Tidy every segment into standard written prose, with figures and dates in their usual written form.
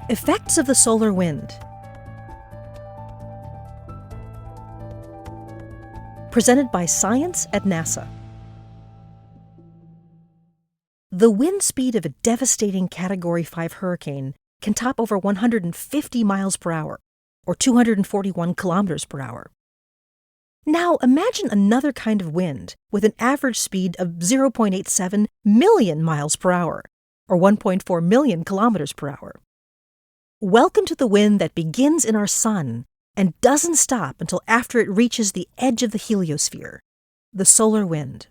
Effects of the solar wind. Presented by Science at NASA. The wind speed of a devastating Category 5 hurricane can top over 150 miles per hour, or 241 kilometers per hour. Now imagine another kind of wind with an average speed of 0.87 million miles per hour, or 1.4 million kilometers per hour. Welcome to the wind that begins in our sun and doesn't stop until after it reaches the edge of the heliosphere, the solar wind.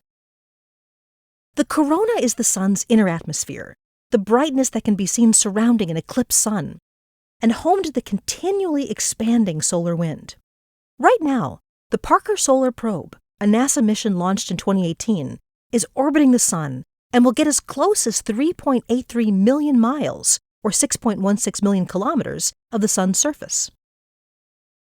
The corona is the sun's inner atmosphere, the brightness that can be seen surrounding an eclipsed sun, and home to the continually expanding solar wind. Right now, the Parker Solar Probe, a NASA mission launched in 2018, is orbiting the sun and will get as close as 3.83 million miles, or 6.16 million kilometers, of the sun's surface.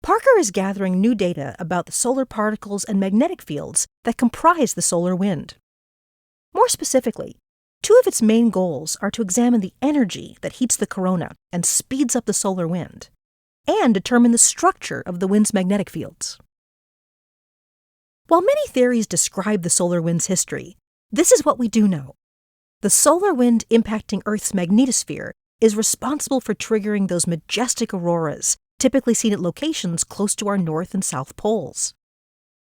Parker is gathering new data about the solar particles and magnetic fields that comprise the solar wind. More specifically, two of its main goals are to examine the energy that heats the corona and speeds up the solar wind, and determine the structure of the wind's magnetic fields. While many theories describe the solar wind's history, this is what we do know. The solar wind impacting Earth's magnetosphere is responsible for triggering those majestic auroras typically seen at locations close to our north and south poles.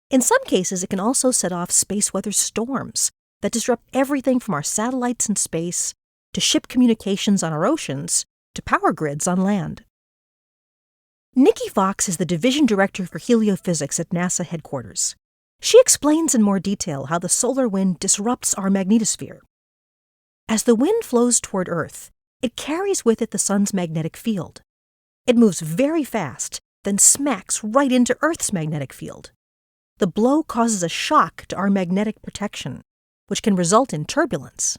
In some cases, it can also set off space weather storms that disrupt everything from our satellites in space, to ship communications on our oceans, to power grids on land. Nikki Fox is the Division Director for Heliophysics at NASA headquarters. She explains in more detail how the solar wind disrupts our magnetosphere. As the wind flows toward Earth, it carries with it the sun's magnetic field. It moves very fast, then smacks right into Earth's magnetic field. The blow causes a shock to our magnetic protection, which can result in turbulence.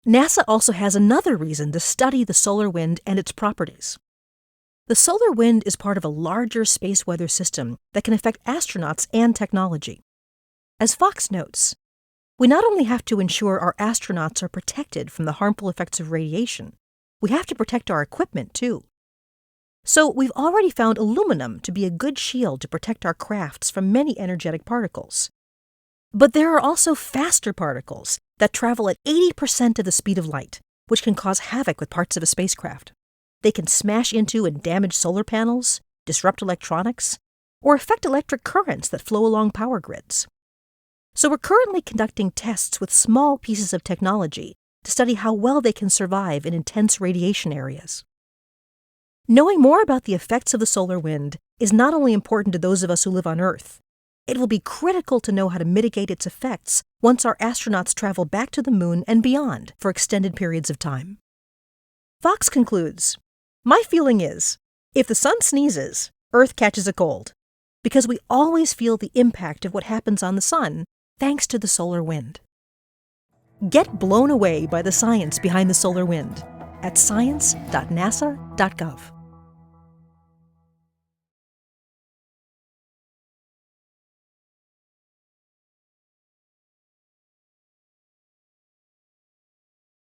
NASA also has another reason to study the solar wind and its properties. The solar wind is part of a larger space weather system that can affect astronauts and technology. As Fox notes, we not only have to ensure our astronauts are protected from the harmful effects of radiation, we have to protect our equipment too. So we've already found aluminum to be a good shield to protect our crafts from many energetic particles. But there are also faster particles that travel at 80% of the speed of light, which can cause havoc with parts of a spacecraft. They can smash into and damage solar panels, disrupt electronics, or affect electric currents that flow along power grids. So we're currently conducting tests with small pieces of technology to study how well they can survive in intense radiation areas. Knowing more about the effects of the solar wind is not only important to those of us who live on Earth, it will be critical to know how to mitigate its effects once our astronauts travel back to the moon and beyond for extended periods of time. Fox concludes, "My feeling is, if the sun sneezes, Earth catches a cold, because we always feel the impact of what happens on the sun thanks to the solar wind." Get blown away by the science behind the solar wind at science.nasa.gov.